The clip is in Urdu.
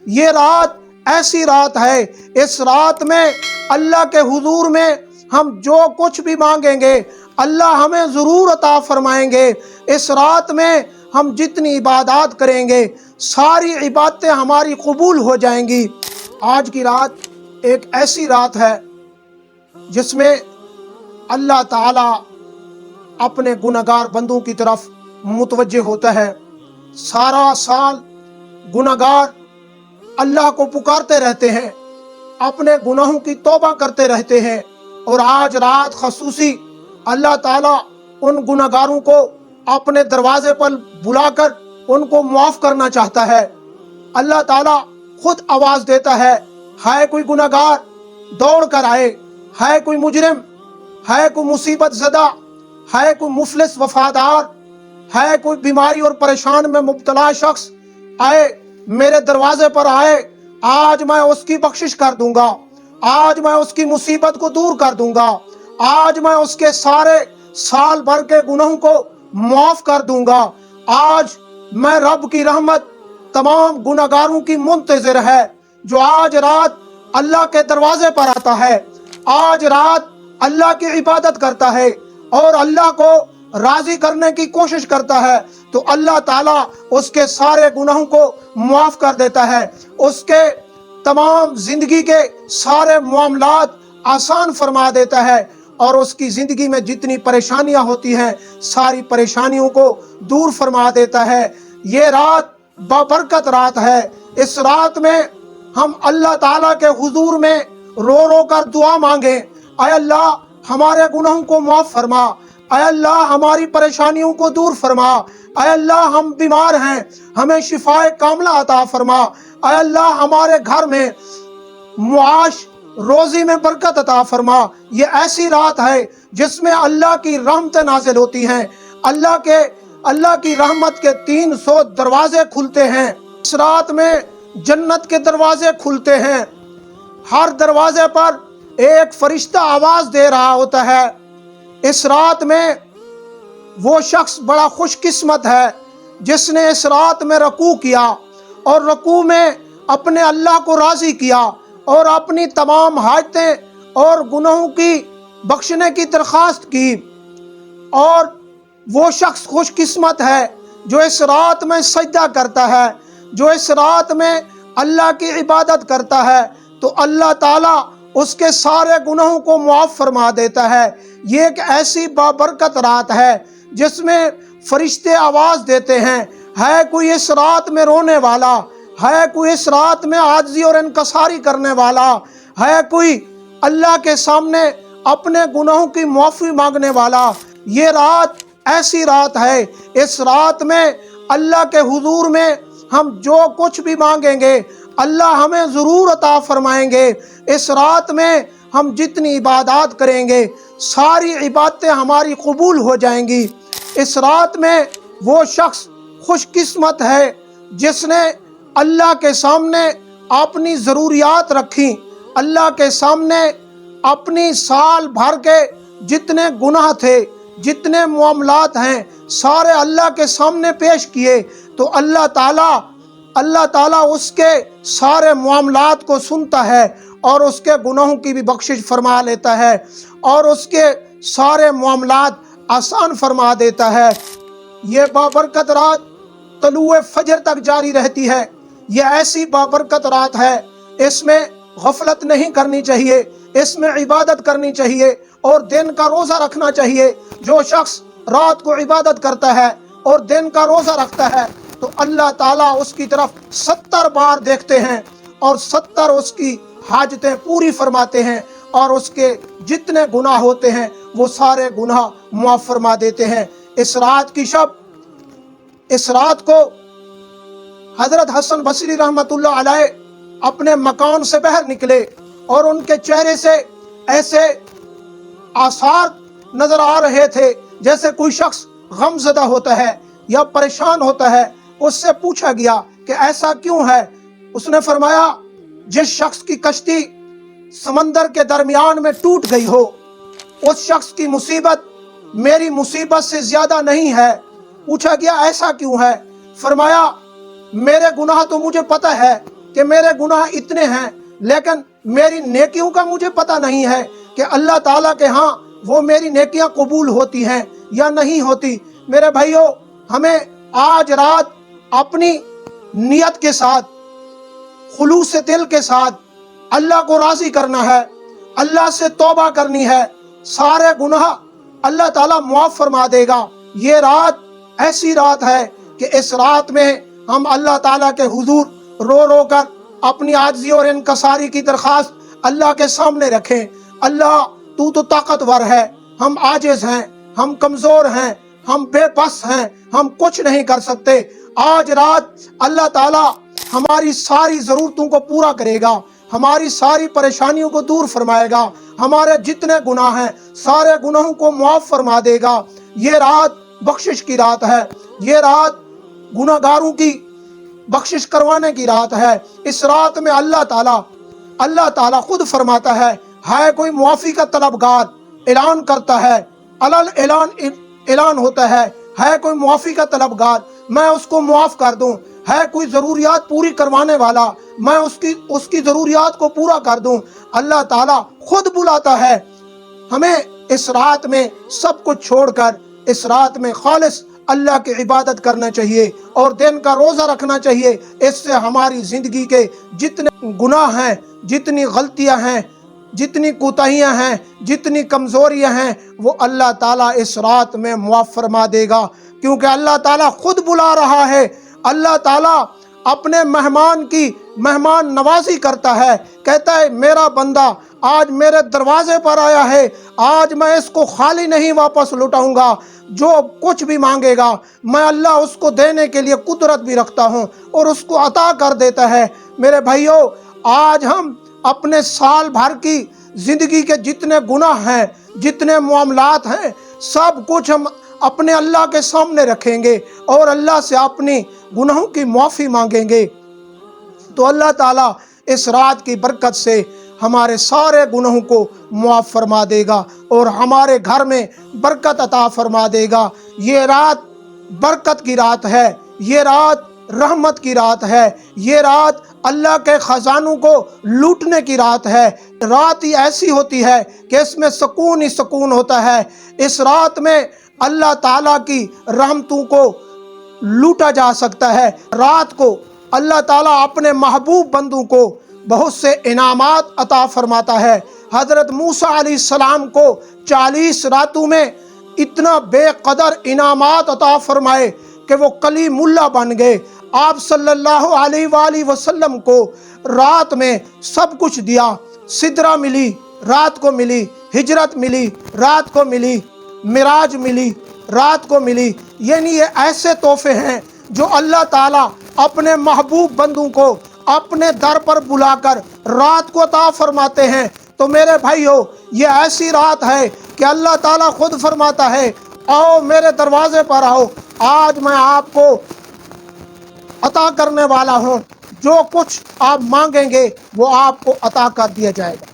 یہ رات ایسی رات ہے، اس رات میں اللہ کے حضور میں ہم جو کچھ بھی مانگیں گے اللہ ہمیں ضرور عطا فرمائیں گے۔ اس رات میں ہم جتنی عبادات کریں گے ساری عبادتیں ہماری قبول ہو جائیں گی۔ آج کی رات ایک ایسی رات ہے جس میں اللہ تعالی اپنے گنہگار بندوں کی طرف متوجہ ہوتا ہے۔ سارا سال گنہگار اللہ کو پکارتے رہتے ہیں، اپنے گناہوں کی توبہ کرتے رہتے ہیں، اور آج رات خصوصی اللہ تعالیٰ ان گنہگاروں کو اپنے دروازے پر بلا کر ان کو معاف کرنا چاہتا ہے۔ اللہ تعالیٰ خود آواز دیتا ہے کوئی گنہگار دوڑ کر آئے، ہے کوئی مجرم، ہے کوئی مصیبت زدہ، ہے کوئی مفلس وفادار، ہے کوئی بیماری اور پریشان میں مبتلا شخص، آئے میرے دروازے پر آئے، آج میں اس کی بخشش کر دوں گا، آج میں اس کی مصیبت کو دور کر دوں گا، آج میں اس کے سارے سال بھر کے گناہوں کو معاف کر دوں گا۔ آج میں رب کی رحمت تمام گنہگاروں کی منتظر ہے جو آج رات اللہ کے دروازے پر آتا ہے، آج رات اللہ کی عبادت کرتا ہے اور اللہ کو راضی کرنے کی کوشش کرتا ہے، تو اللہ تعالیٰ اس کے سارے گناہوں کو معاف کر دیتا ہے، اس کے تمام زندگی کے سارے معاملات آسان فرما دیتا ہے، اور اس کی زندگی میں جتنی پریشانیاں ہوتی ہیں ساری پریشانیوں کو دور فرما دیتا ہے۔ یہ رات بابرکت رات ہے۔ اس رات میں ہم اللہ تعالیٰ کے حضور میں رو رو کر دعا مانگیں، اے اللہ ہمارے گناہوں کو معاف فرما، اے اللہ ہماری پریشانیوں کو دور فرما، اے اللہ ہم بیمار ہیں ہمیں شفائے کاملہ عطا فرما، اے اللہ ہمارے گھر میں معاش روزی میں برکت عطا فرما۔ یہ ایسی رات ہے جس میں اللہ کی رحمتیں نازل ہوتی ہیں، اللہ کی رحمت کے 300 دروازے کھلتے ہیں۔ اس رات میں جنت کے دروازے کھلتے ہیں، ہر دروازے پر ایک فرشتہ آواز دے رہا ہوتا ہے۔ اس رات میں وہ شخص بڑا خوش قسمت ہے جس نے اس رات میں رکوع کیا اور رکوع میں اپنے اللہ کو راضی کیا اور اپنی تمام حاجتیں اور گناہوں کی بخشنے کی درخواست کی۔ اور وہ شخص خوش قسمت ہے جو اس رات میں سجدہ کرتا ہے، جو اس رات میں اللہ کی عبادت کرتا ہے، تو اللہ تعالیٰ اس کے سارے گناہوں کو معاف فرما دیتا ہے۔ یہ ایک ایسی بابرکت رات ہے جس میں فرشتے آواز دیتے ہیں، ہے کوئی اس رات میں رونے والا، ہے کوئی اس رات میں عاجزی اور انکساری کرنے والا، ہے کوئی اللہ کے سامنے اپنے گناہوں کی معافی مانگنے والا۔ یہ رات ایسی رات ہے، اس رات میں اللہ کے حضور میں ہم جو کچھ بھی مانگیں گے اللہ ہمیں ضرور عطا فرمائیں گے۔ اس رات میں ہم جتنی عبادات کریں گے ساری عبادتیں ہماری قبول ہو جائیں گی۔ اس رات میں وہ شخص خوش قسمت ہے جس نے اللہ کے سامنے اپنی ضروریات رکھی، اللہ کے سامنے اپنی سال بھر کے جتنے گناہ تھے، جتنے معاملات ہیں سارے اللہ کے سامنے پیش کیے، تو اللہ تعالیٰ اس کے سارے معاملات کو سنتا ہے اور اس کے گناہوں کی بھی بخشش فرما لیتا ہے اور اس کے سارے معاملات آسان فرما دیتا ہے۔ یہ بابرکت رات طلوع فجر تک جاری رہتی ہے۔ یہ ایسی بابرکت رات ہے، اس میں غفلت نہیں کرنی چاہیے، اس میں عبادت کرنی چاہیے اور دن کا روزہ رکھنا چاہیے۔ جو شخص رات کو عبادت کرتا ہے اور دن کا روزہ رکھتا ہے تو اللہ تعالیٰ اس کی طرف 70 بار دیکھتے ہیں اور 70 اس کی حاجتیں پوری فرماتے ہیں، اور اس کے جتنے گناہ ہوتے ہیں وہ سارے گناہ معاف فرما دیتے ہیں۔ اس رات کی شب، اس رات کو حضرت حسن بصری رحمت اللہ علیہ اپنے مکان سے باہر نکلے اور ان کے چہرے سے ایسے آثار نظر آ رہے تھے جیسے کوئی شخص غم زدہ ہوتا ہے یا پریشان ہوتا ہے۔ اس سے پوچھا گیا کہ ایسا کیوں ہے؟ اس نے فرمایا جس شخص کی کشتی سمندر کے درمیان میں ٹوٹ گئی ہو اس شخص کی مصیبت میری مصیبت سے زیادہ نہیں ہے۔ پوچھا گیا ایسا کیوں ہے؟ فرمایا میرے گناہ تو مجھے پتہ ہے، کہ میرے گناہ اتنے ہیں لیکن میری نیکیوں کا مجھے پتہ نہیں ہے کہ اللہ تعالیٰ کے ہاں وہ میری نیکیاں قبول ہوتی ہیں یا نہیں ہوتی۔ میرے بھائیوں، ہمیں آج رات اپنی نیت کے ساتھ، خلوص دل کے ساتھ اللہ کو راضی کرنا ہے، اللہ سے توبہ کرنی ہے، سارے گناہ اللہ تعالیٰ معاف فرما دے گا۔ یہ رات ایسی رات ہے کہ اس رات میں ہم اللہ تعالیٰ کے حضور رو رو کر اپنی عاجزی اور انکساری کی درخواست اللہ کے سامنے رکھیں۔ اللہ تو طاقتور ہے، ہم عاجز ہیں، ہم کمزور ہیں، ہم بے بس ہیں، ہم کچھ نہیں کر سکتے۔ آج رات اللہ تعالیٰ ہماری ساری ضرورتوں کو پورا کرے گا، ہماری ساری پریشانیوں کو دور فرمائے گا، ہمارے جتنے گناہ ہیں سارے گناہوں کو معاف فرما دے گا۔ یہ رات بخشش کی رات ہے، یہ رات گناہ گاروں کی بخشش کروانے کی رات ہے۔ اس رات میں اللہ تعالیٰ خود فرماتا ہے کوئی معافی کا طلبگار، اعلان کرتا ہے، اعلان ہوتا ہے کوئی معافی کا طلبگار، میں اس کو معاف کر دوں، ہے کوئی ضروریات پوری کروانے والا، میں اس کی ضروریات کو پورا کر دوں۔ اللہ تعالیٰ خود بلاتا ہے۔ ہمیں اس رات میں سب کچھ چھوڑ کر اس رات میں خالص اللہ کی عبادت کرنا چاہیے اور دن کا روزہ رکھنا چاہیے۔ اس سے ہماری زندگی کے جتنے گناہ ہیں، جتنی غلطیاں ہیں، جتنی کوتاہیاں ہیں، جتنی کمزوریاں ہیں، وہ اللہ تعالیٰ اس رات میں معاف فرما دے گا، کیونکہ اللہ تعالیٰ خود بلا رہا ہے۔ اللہ تعالیٰ اپنے مہمان کی مہمان نوازی کرتا ہے، کہتا ہے میرا بندہ آج میرے دروازے پر آیا ہے، آج میں اس کو خالی نہیں واپس لوٹاؤں گا، جو کچھ بھی مانگے گا میں اللہ اس کو دینے کے لیے قدرت بھی رکھتا ہوں اور اس کو عطا کر دیتا ہے۔ میرے بھائیوں، آج ہم اپنے سال بھر کی زندگی کے جتنے گناہ ہیں، جتنے معاملات ہیں، سب کچھ ہم اپنے اللہ کے سامنے رکھیں گے اور اللہ سے اپنی گناہوں کی معافی مانگیں گے، تو اللہ تعالیٰ اس رات کی برکت سے ہمارے سارے گناہوں کو معاف فرما دے گا اور ہمارے گھر میں برکت عطا فرما دے گا۔ یہ رات برکت کی رات ہے، یہ رات رحمت کی رات ہے، یہ رات اللہ کے خزانوں کو لوٹنے کی رات ہے۔ رات ہی ایسی ہوتی ہے کہ اس میں سکون ہی سکون ہوتا ہے۔ اس رات میں اللہ تعالیٰ کی رحمتوں کو لوٹا جا سکتا ہے۔ رات کو اللہ تعالیٰ اپنے محبوب بندوں کو بہت سے انعامات عطا فرماتا ہے۔ حضرت موسیٰ علیہ السلام کو 40 راتوں میں اتنا بے قدر انعامات عطا فرمائے کہ وہ کلیم اللہ بن گئے۔ آپ صلی اللہ علیہ وآلہ وسلم کو رات میں سب کچھ دیا، سدرہ ملی رات کو ملی، ہجرت ملی رات کو ملی، معراج ملی رات کو ملی۔ یعنی یہ ایسے تحفے ہیں جو اللہ تعالیٰ اپنے محبوب بندوں کو اپنے در پر بلا کر رات کو عطا فرماتے ہیں۔ تو میرے بھائیو، یہ ایسی رات ہے کہ اللہ تعالیٰ خود فرماتا ہے آؤ میرے دروازے پر آؤ، آج میں آپ کو عطا کرنے والا ہوں، جو کچھ آپ مانگیں گے وہ آپ کو عطا کر دیا جائے گا۔